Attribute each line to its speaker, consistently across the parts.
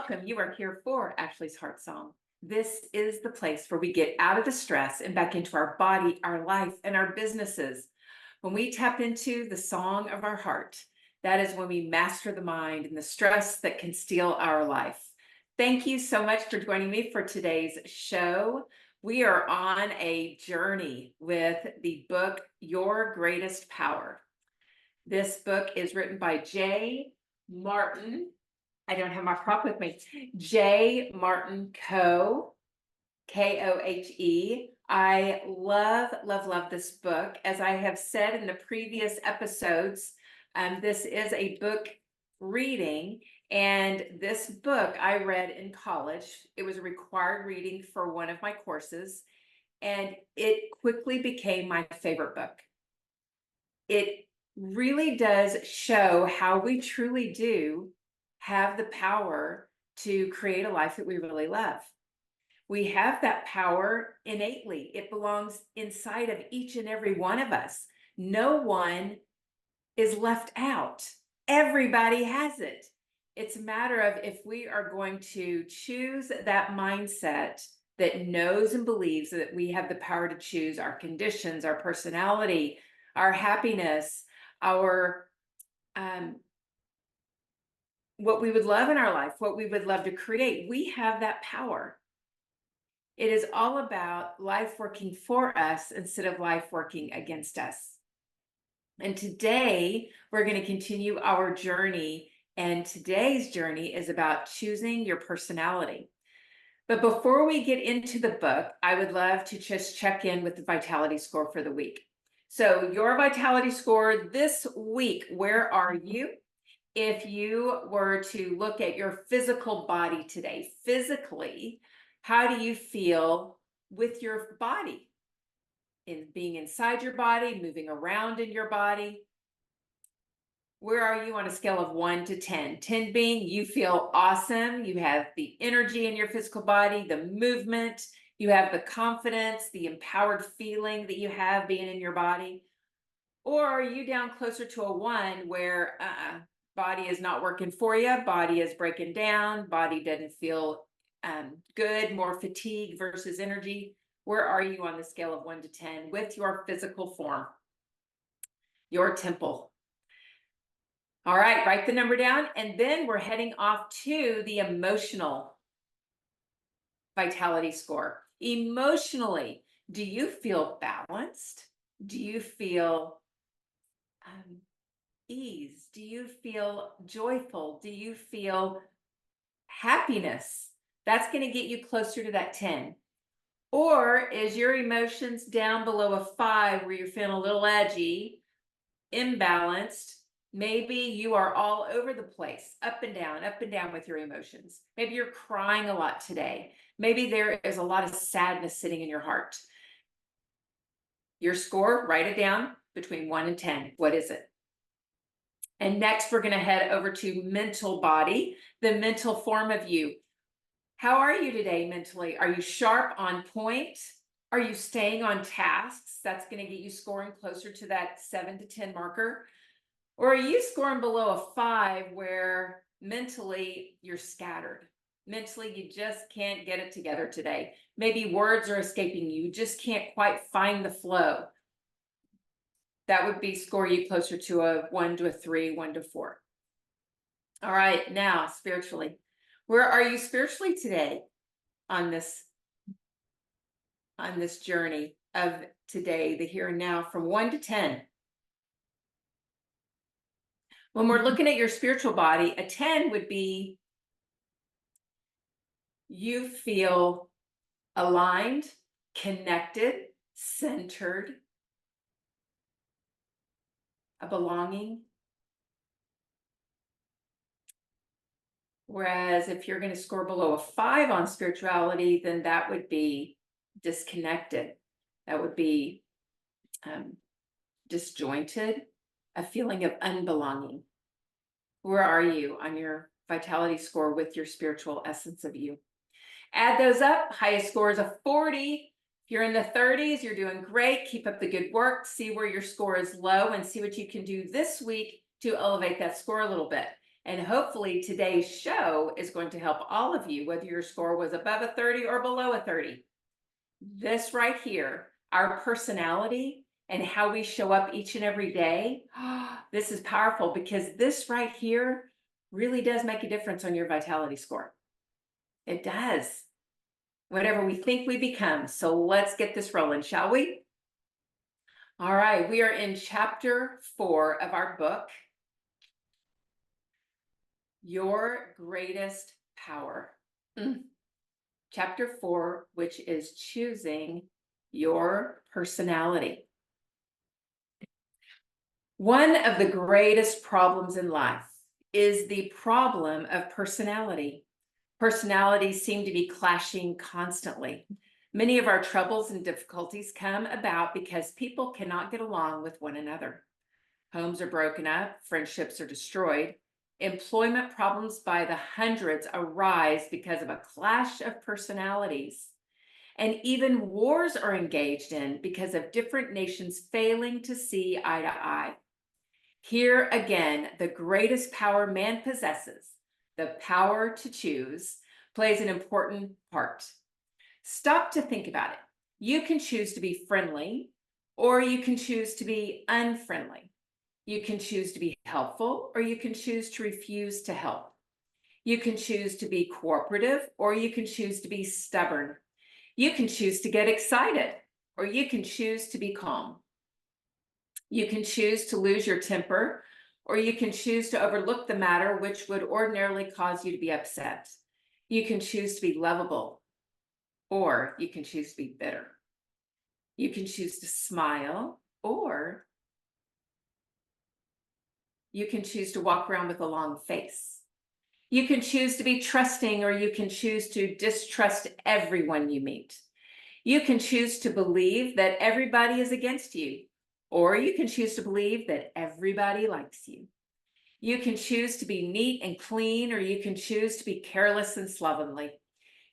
Speaker 1: welcome. You are here for Ashley's Heart Song. This is the place where we get out of the stress and back into our body, our life, and our businesses. When we tap into the song of our heart, that is when we master the mind and the stress that can steal our life. Thank you so much for joining me for today's show. We are on a journey with the book, Your Greatest Power. This book is written by J. Martin. I don't have my prop with me. J. Martin Kohe, Kohe. I love, love, love this book. As I have said in the previous episodes, this is a book reading, and this book I read in college. It was a required reading for one of my courses, and it quickly became my favorite book. It really does show how we truly do have the power to create a life that we really love. We have that power innately. It belongs inside of each and every one of us. No one is left out. Everybody has it. It's a matter of if we are going to choose that mindset that knows and believes that we have the power to choose our conditions, our personality, our happiness, our what we would love in our life, what we would love to create. We have that power. It is all about life working for us instead of life working against us. And today we're going to continue our journey. And today's journey is about choosing your personality. But before we get into the book, I would love to just check in with the vitality score for the week. So your vitality score this week, where are you? If you were to look at your physical body today, physically, how do you feel with your body? In being inside your body, moving around in your body? Where are you on a scale of 1 to 10? 10 being you feel awesome, you have the energy in your physical body, the movement, you have the confidence, the empowered feeling that you have being in your body? Or are you down closer to a 1 where body is not working for you, body is breaking down, body doesn't feel good, more fatigue versus energy? Where are you on the scale of 1 to 10 with your physical form, your temple? All right, write the number down, and then we're heading off to the emotional vitality score. Emotionally, do you feel balanced? Do you feel ease? Do you feel joyful? Do you feel happiness? That's going to get you closer to that 10. Or is your emotions down below a 5 where you're feeling a little edgy, imbalanced? Maybe you are all over the place, up and down with your emotions. Maybe you're crying a lot today. Maybe there is a lot of sadness sitting in your heart. Your score, write it down between 1 and 10. What is it? And next, we're going to head over to mental body, the mental form of you. How are you today mentally? Are you sharp, on point? Are you staying on tasks? That's going to get you scoring closer to that 7 to 10 marker. Or are you scoring below a 5 where mentally you're scattered? Mentally, you just can't get it together today. Maybe words are escaping you. You just can't quite find the flow. That would be score you closer to a 1 to a 3, 1 to 4. All right, now spiritually. Where are you spiritually today on this journey of today, the here and now, from 1 to 10? When we're looking at your spiritual body, a 10 would be you feel aligned, connected, centered, a belonging. Whereas if you're going to score below a 5 on spirituality, then that would be disconnected. That would be disjointed, a feeling of unbelonging. Where are you on your vitality score with your spiritual essence of you? Add those up. Highest score is a 40. If you're in the 30s, you're doing great. Keep up the good work. See where your score is low and see what you can do this week to elevate that score a little bit. And hopefully today's show is going to help all of you, whether your score was above a 30 or below a 30. This right here, our personality and how we show up each and every day, this is powerful because this right here really does make a difference on your vitality score. It does. Whatever we think we become. So let's get this rolling, shall we? All right, we are in chapter 4 of our book, Your Greatest Power. Chapter 4, which is choosing your personality. One of the greatest problems in life is the problem of personality. Personalities seem to be clashing constantly. Many of our troubles and difficulties come about because people cannot get along with one another. Homes are broken up, friendships are destroyed, employment problems by the hundreds arise because of a clash of personalities. And even wars are engaged in because of different nations failing to see eye to eye. Here again, the greatest power man possesses, the power to choose, plays an important part. Stop to think about it. You can choose to be friendly, or you can choose to be unfriendly. You can choose to be helpful, or you can choose to refuse to help. You can choose to be cooperative, or you can choose to be stubborn. You can choose to get excited, or you can choose to be calm. You can choose to lose your temper, or you can choose to overlook the matter which would ordinarily cause you to be upset. You can choose to be lovable, or you can choose to be bitter. You can choose to smile, or you can choose to walk around with a long face. You can choose to be trusting, or you can choose to distrust everyone you meet. You can choose to believe that everybody is against you, or you can choose to believe that everybody likes you. You can choose to be neat and clean, or you can choose to be careless and slovenly.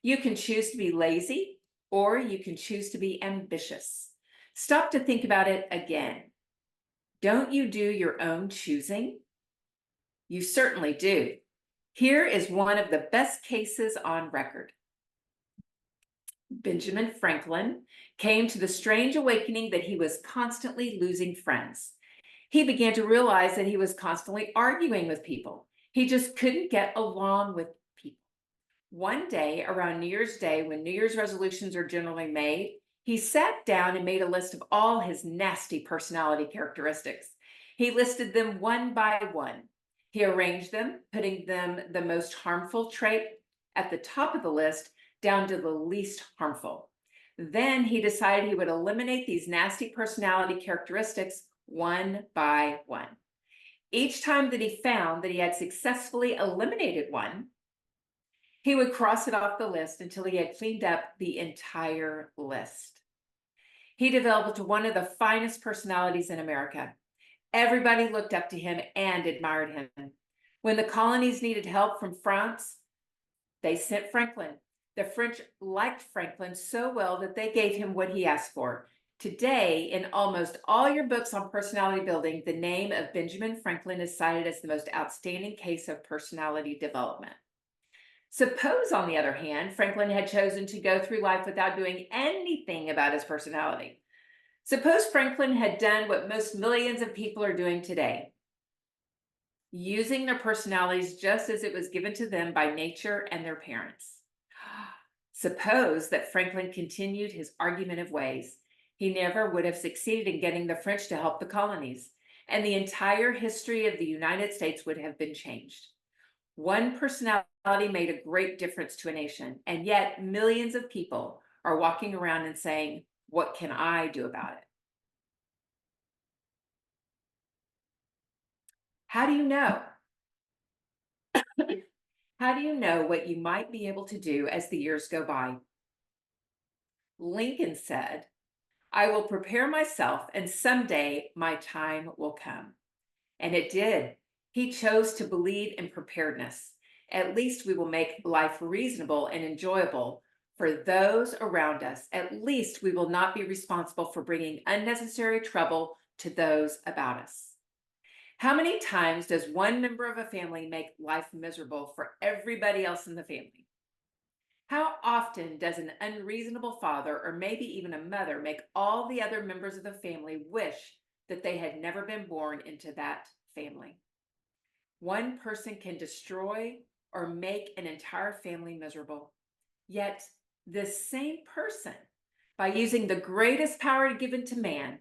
Speaker 1: You can choose to be lazy, or you can choose to be ambitious. Stop to think about it again. Don't you do your own choosing? You certainly do. Here is one of the best cases on record. Benjamin Franklin came to the strange awakening that he was constantly losing friends. He began to realize that he was constantly arguing with people. He just couldn't get along with people. One day around New Year's Day, when New Year's resolutions are generally made, he sat down and made a list of all his nasty personality characteristics. He listed them one by one. He arranged them, putting them the most harmful trait at the top of the list down to the least harmful. Then he decided he would eliminate these nasty personality characteristics one by one. Each time that he found that he had successfully eliminated one, he would cross it off the list until he had cleaned up the entire list. He developed one of the finest personalities in America. Everybody looked up to him and admired him. When the colonies needed help from France, they sent Franklin. The French liked Franklin so well that they gave him what he asked for. Today, in almost all your books on personality building, the name of Benjamin Franklin is cited as the most outstanding case of personality development. Suppose, on the other hand, Franklin had chosen to go through life without doing anything about his personality. Suppose Franklin had done what most millions of people are doing today, using their personalities just as it was given to them by nature and their parents. Suppose that Franklin continued his argument of ways. He never would have succeeded in getting the French to help the colonies, and the entire history of the United States would have been changed. One personality made a great difference to a nation, and yet millions of people are walking around and saying, "What can I do about it?" How do you know? How do you know what you might be able to do as the years go by? Lincoln said, "I will prepare myself, and someday my time will come." And it did. He chose to believe in preparedness. At least we will make life reasonable and enjoyable for those around us. At least we will not be responsible for bringing unnecessary trouble to those about us. How many times does one member of a family make life miserable for everybody else in the family? How often does an unreasonable father or maybe even a mother make all the other members of the family wish that they had never been born into that family? One person can destroy or make an entire family miserable. Yet, this same person, by using the greatest power given to man,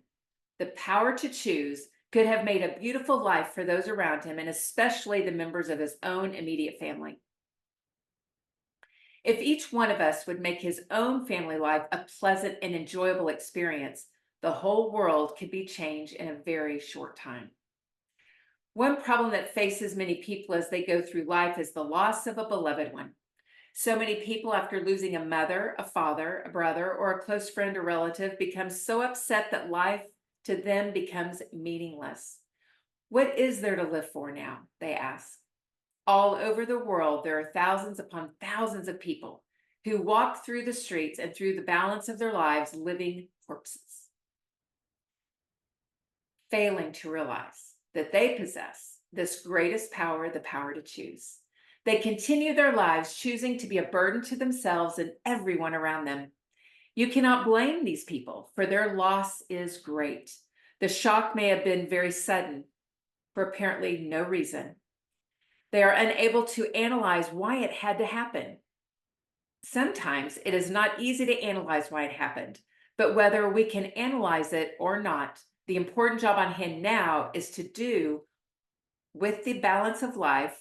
Speaker 1: the power to choose, could have made a beautiful life for those around him, and especially the members of his own immediate family. If each one of us would make his own family life a pleasant and enjoyable experience, the whole world could be changed in a very short time. One problem that faces many people as they go through life is the loss of a beloved one. So many people, after losing a mother, a father, a brother, or a close friend or relative, become so upset that life to them becomes meaningless. What is there to live for now? They ask. All over the world, there are thousands upon thousands of people who walk through the streets and through the balance of their lives living corpses, failing to realize that they possess this greatest power, the power to choose. They continue their lives choosing to be a burden to themselves and everyone around them. You cannot blame these people, for their loss is great. The shock may have been very sudden for apparently no reason. They are unable to analyze why it had to happen. Sometimes it is not easy to analyze why it happened, but whether we can analyze it or not, the important job on hand now is to do with the balance of life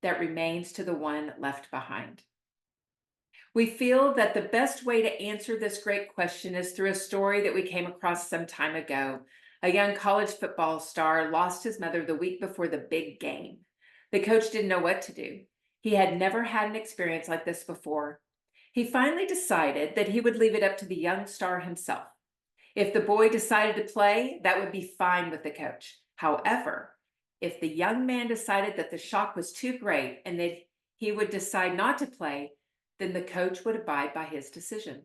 Speaker 1: that remains to the one left behind. We feel that the best way to answer this great question is through a story that we came across some time ago. A young college football star lost his mother the week before the big game. The coach didn't know what to do. He had never had an experience like this before. He finally decided that he would leave it up to the young star himself. If the boy decided to play, that would be fine with the coach. However, if the young man decided that the shock was too great and that he would decide not to play, then the coach would abide by his decision.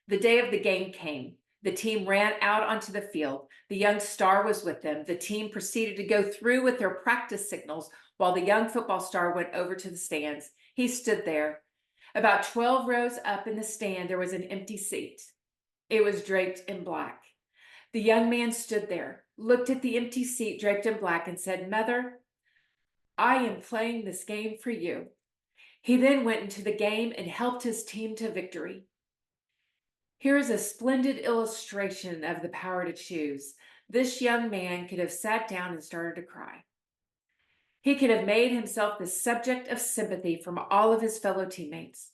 Speaker 1: The day of the game came. The team ran out onto the field. The young star was with them. The team proceeded to go through with their practice signals while the young football star went over to the stands. He stood there. About 12 rows up in the stand, there was an empty seat. It was draped in black. The young man stood there, looked at the empty seat draped in black, and said, "Mother, I am playing this game for you." He then went into the game and helped his team to victory. Here is a splendid illustration of the power to choose. This young man could have sat down and started to cry. He could have made himself the subject of sympathy from all of his fellow teammates.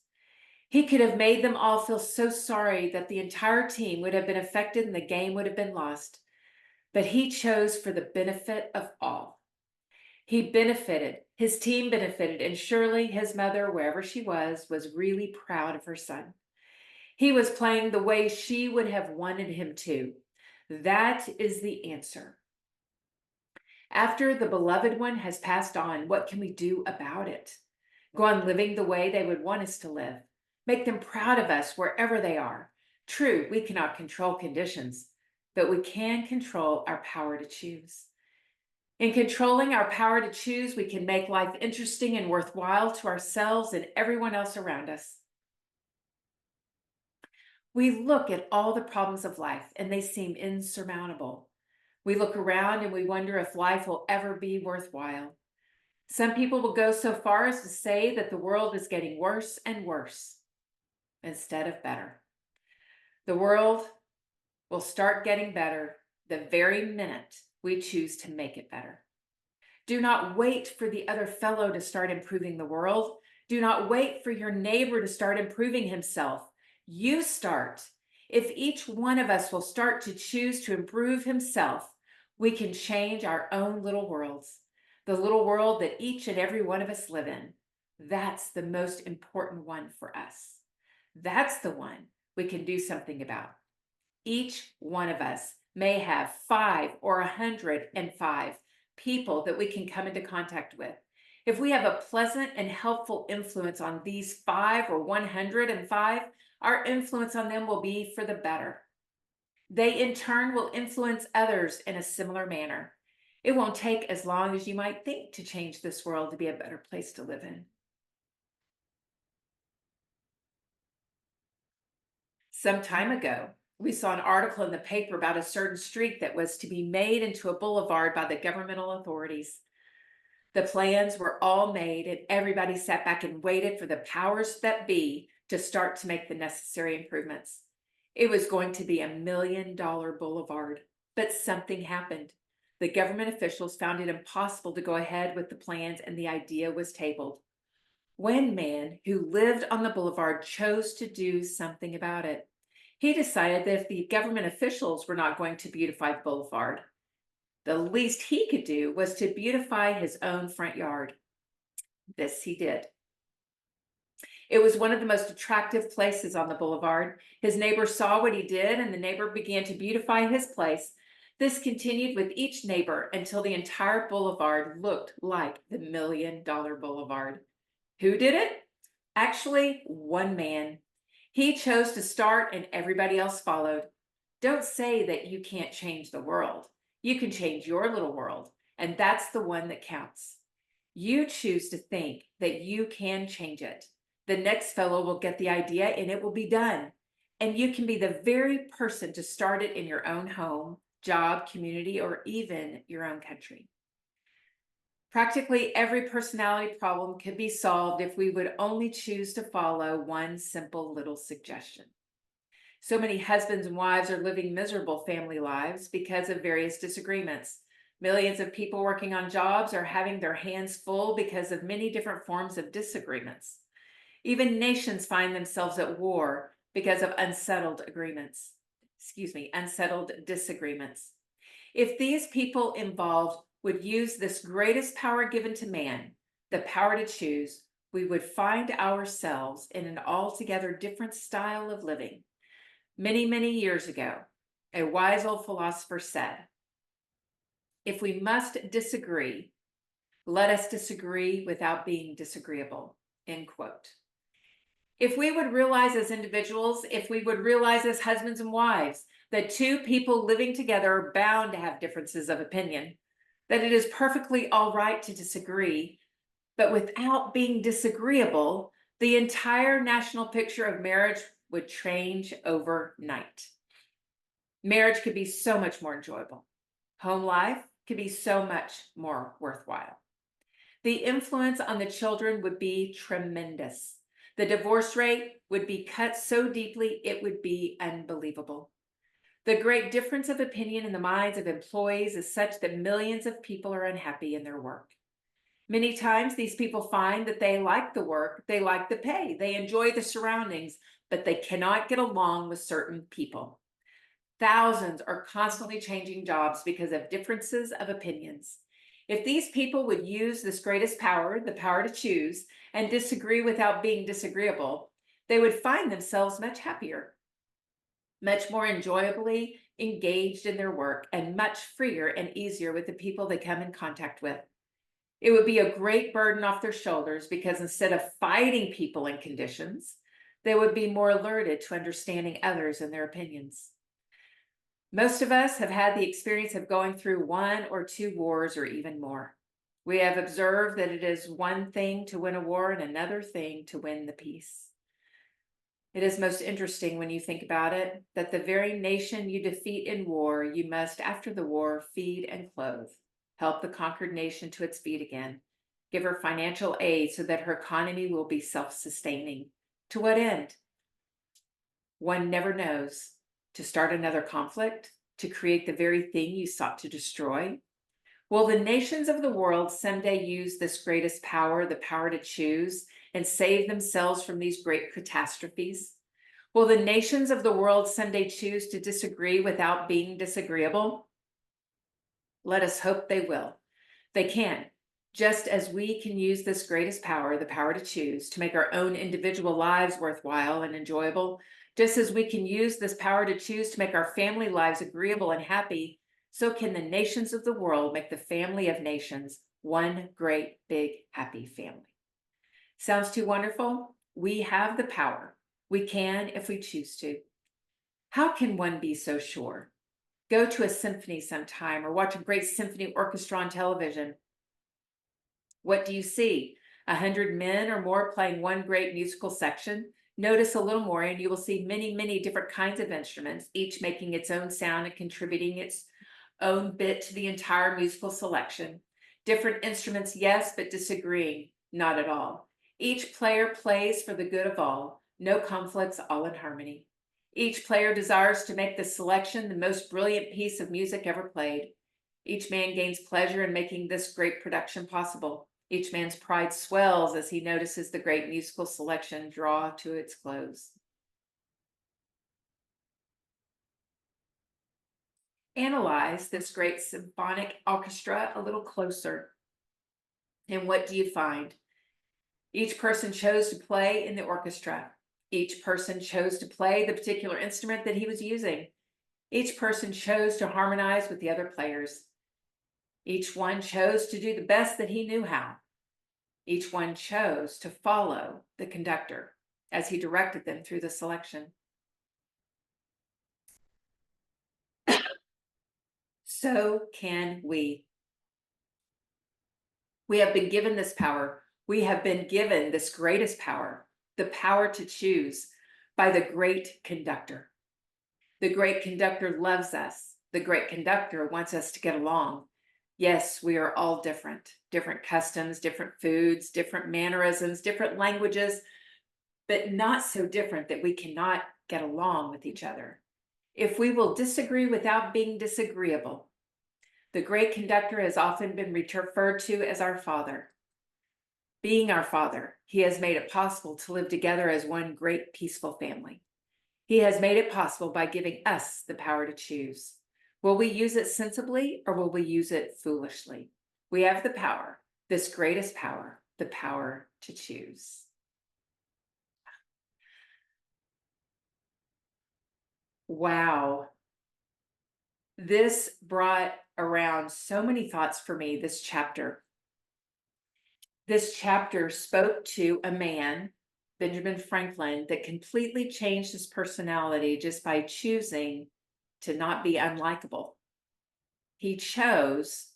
Speaker 1: He could have made them all feel so sorry that the entire team would have been affected and the game would have been lost. But he chose for the benefit of all. He benefited, his team benefited, and surely his mother, wherever she was really proud of her son. He was playing the way she would have wanted him to. That is the answer. After the beloved one has passed on, what can we do about it? Go on living the way they would want us to live. Make them proud of us wherever they are. True, we cannot control conditions, but we can control our power to choose. In controlling our power to choose, we can make life interesting and worthwhile to ourselves and everyone else around us. We look at all the problems of life and they seem insurmountable. We look around and we wonder if life will ever be worthwhile. Some people will go so far as to say that the world is getting worse and worse instead of better. The world will start getting better the very minute we choose to make it better. Do not wait for the other fellow to start improving the world. Do not wait for your neighbor to start improving himself. You start. If each one of us will start to choose to improve himself, we can change our own little worlds, the little world that each and every one of us live in. That's the most important one for us. That's the one we can do something about. Each one of us may have 5 or 105 people that we can come into contact with. If we have a pleasant and helpful influence on these 5 or 105, our influence on them will be for the better. They in turn will influence others in a similar manner. It won't take as long as you might think to change this world to be a better place to live in. Some time ago, we saw an article in the paper about a certain street that was to be made into a boulevard by the governmental authorities. The plans were all made, and everybody sat back and waited for the powers that be to start to make the necessary improvements. It was going to be $1 million boulevard, but something happened. The government officials found it impossible to go ahead with the plans, and the idea was tabled. One man who lived on the boulevard chose to do something about it. He decided that if the government officials were not going to beautify the boulevard, the least he could do was to beautify his own front yard. This he did. It was one of the most attractive places on the boulevard. His neighbor saw what he did, and the neighbor began to beautify his place. This continued with each neighbor until the entire boulevard looked like the $1 million boulevard. Who did it? Actually, one man. He chose to start, and everybody else followed. Don't say that you can't change the world. You can change your little world, and that's the one that counts. You choose to think that you can change it. The next fellow will get the idea, and it will be done. And you can be the very person to start it in your own home, job, community, or even your own country. Practically every personality problem could be solved if we would only choose to follow one simple little suggestion. So many husbands and wives are living miserable family lives because of various disagreements. Millions of people working on jobs are having their hands full because of many different forms of disagreements. Even nations find themselves at war because of unsettled disagreements. If these people involved would use this greatest power given to man, the power to choose, we would find ourselves in an altogether different style of living. Many, many years ago, a wise old philosopher said, "If we must disagree, let us disagree without being disagreeable." End quote. If we would realize as individuals, if we would realize as husbands and wives, that two people living together are bound to have differences of opinion, that it is perfectly all right to disagree, but without being disagreeable, the entire national picture of marriage would change overnight. Marriage could be so much more enjoyable. Home life could be so much more worthwhile. The influence on the children would be tremendous. The divorce rate would be cut so deeply it would be unbelievable. The great difference of opinion in the minds of employees is such that millions of people are unhappy in their work. Many times these people find that they like the work, they like the pay, they enjoy the surroundings, but they cannot get along with certain people. Thousands are constantly changing jobs because of differences of opinions. If these people would use this greatest power, the power to choose, and disagree without being disagreeable, they would find themselves much happier, much more enjoyably engaged in their work, and much freer and easier with the people they come in contact with. It would be a great burden off their shoulders because instead of fighting people and conditions, they would be more alerted to understanding others and their opinions. Most of us have had the experience of going through one or two wars or even more. We have observed that it is one thing to win a war and another thing to win the peace. It is most interesting when you think about it, that the very nation you defeat in war, you must, after the war, feed and clothe, help the conquered nation to its feet again, give her financial aid so that her economy will be self-sustaining. To what end? One never knows. To start another conflict? To create the very thing you sought to destroy? Will the nations of the world someday use this greatest power, the power to choose, and save themselves from these great catastrophes? Will the nations of the world someday choose to disagree without being disagreeable? Let us hope they will. They can, just as we can use this greatest power, the power to choose, to make our own individual lives worthwhile and enjoyable, just as we can use this power to choose to make our family lives agreeable and happy, so can the nations of the world make the family of nations one great, big, happy family. Sounds too wonderful? We have the power. We can if we choose to. How can one be so sure? Go to a symphony sometime or watch a great symphony orchestra on television. What do you see? 100 men or more playing one great musical section? Notice a little more and you will see many, many different kinds of instruments, each making its own sound and contributing its own bit to the entire musical selection. Different instruments, yes, but disagreeing, not at all. Each player plays for the good of all, no conflicts, all in harmony. Each player desires to make the selection the most brilliant piece of music ever played. Each man gains pleasure in making this great production possible. Each man's pride swells as he notices the great musical selection draw to its close. Analyze this great symphonic orchestra a little closer. And what do you find? Each person chose to play in the orchestra. Each person chose to play the particular instrument that he was using. Each person chose to harmonize with the other players. Each one chose to do the best that he knew how. Each one chose to follow the conductor as he directed them through the selection. So can we. We have been given this power. We have been given this greatest power, the power to choose by the great conductor. The great conductor loves us. The great conductor wants us to get along. Yes, we are all different, different customs, different foods, different mannerisms, different languages, but not so different that we cannot get along with each other. If we will disagree without being disagreeable, the great conductor has often been referred to as our Father. Being our Father, he has made it possible to live together as one great peaceful family. He has made it possible by giving us the power to choose. Will we use it sensibly or will we use it foolishly? We have the power, this greatest power, the power to choose. Wow. This brought around so many thoughts for me, this chapter. This chapter spoke to a man, Benjamin Franklin, that completely changed his personality just by choosing to not be unlikable. He chose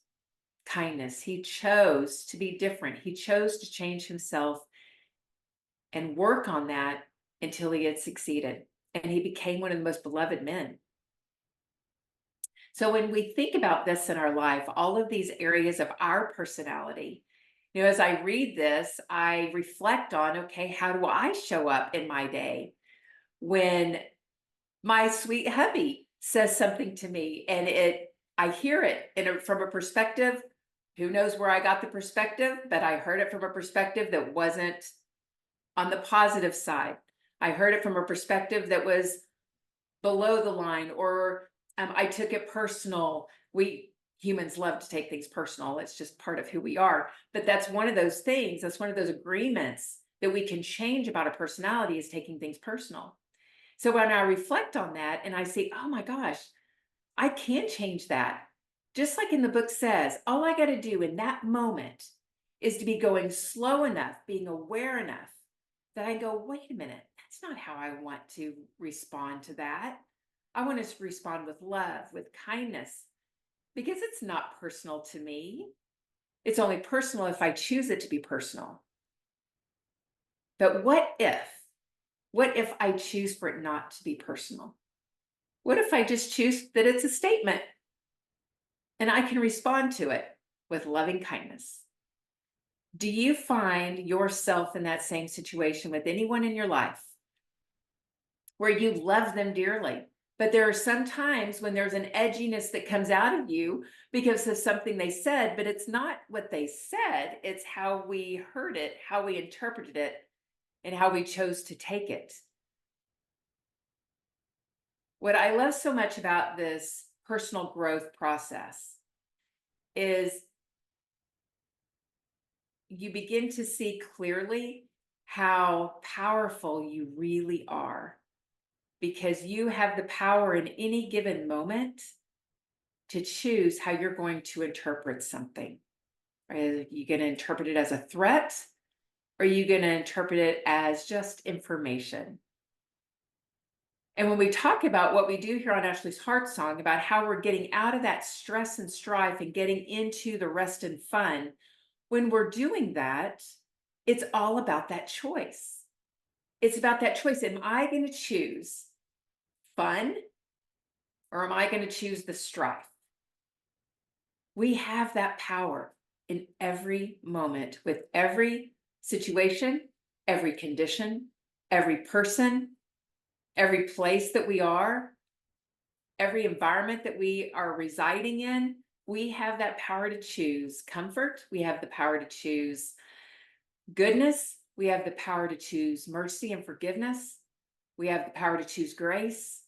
Speaker 1: kindness. He chose to be different. He chose to change himself and work on that until he had succeeded. And he became one of the most beloved men. So when we think about this in our life, all of these areas of our personality, as I read this, I reflect on, okay, how do I show up in my day when my sweet hubby says something to me and I hear it from a perspective, who knows where I got the perspective, but I heard it from a perspective that wasn't on the positive side. I heard it from a perspective that was below the line, or I took it personal. We humans love to take things personal. It's just part of who we are. But that's one of those things, that's one of those agreements that we can change about a personality, is taking things personal. So when I reflect on that and I say, oh my gosh, I can change that. Just like in the book says, all I got to do in that moment is to be going slow enough, being aware enough that I go, wait a minute, that's not how I want to respond to that. I want to respond with love, with kindness, because it's not personal to me. It's only personal if I choose it to be personal. But what if I choose for it not to be personal? What if I just choose that it's a statement and I can respond to it with loving kindness? Do you find yourself in that same situation with anyone in your life where you love them dearly, but there are some times when there's an edginess that comes out of you because of something they said, but it's not what they said, it's how we heard it, how we interpreted it, and how we chose to take it. What I love so much about this personal growth process is you begin to see clearly how powerful you really are, because you have the power in any given moment to choose how you're going to interpret something. Are you going to interpret it as a threat? Or are you going to interpret it as just information? And when we talk about what we do here on Ashley's Heart Song, about how we're getting out of that stress and strife and getting into the rest and fun, when we're doing that, it's all about that choice. It's about that choice. Am I going to choose fun, or am I going to choose the strife? We have that power in every moment, with every situation, every condition, every person, every place that we are, every environment that we are residing in. We have that power to choose comfort. We have the power to choose goodness. We have the power to choose mercy and forgiveness. We have the power to choose grace.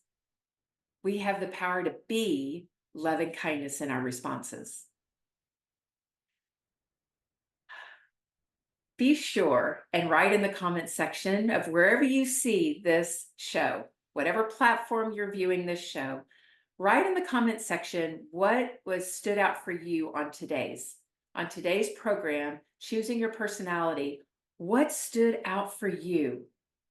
Speaker 1: We have the power to be love and kindness in our responses. Be sure and write in the comment section of wherever you see this show, whatever platform you're viewing this show, write in the comment section what was stood out for you on today's program, Choosing Your Personality. What stood out for you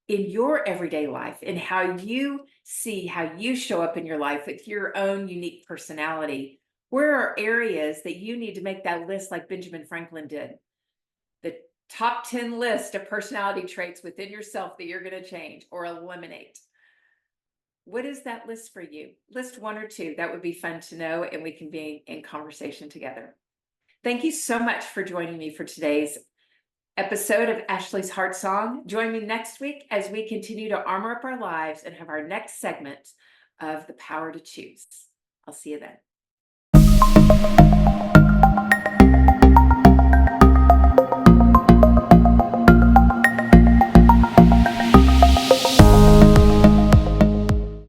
Speaker 1: in your everyday life, and how you see how you show up in your life with your own unique personality? Where are areas that you need to make that list like Benjamin Franklin did? The top 10 list of personality traits within yourself that you're going to change or eliminate. What is that list for you? List one or two. That would be fun to know, and we can be in conversation together. Thank you so much for joining me for today's episode of Ashley's Heart Song. Join me next week as we continue to armor up our lives and have our next segment of The Power to Choose. I'll see you then.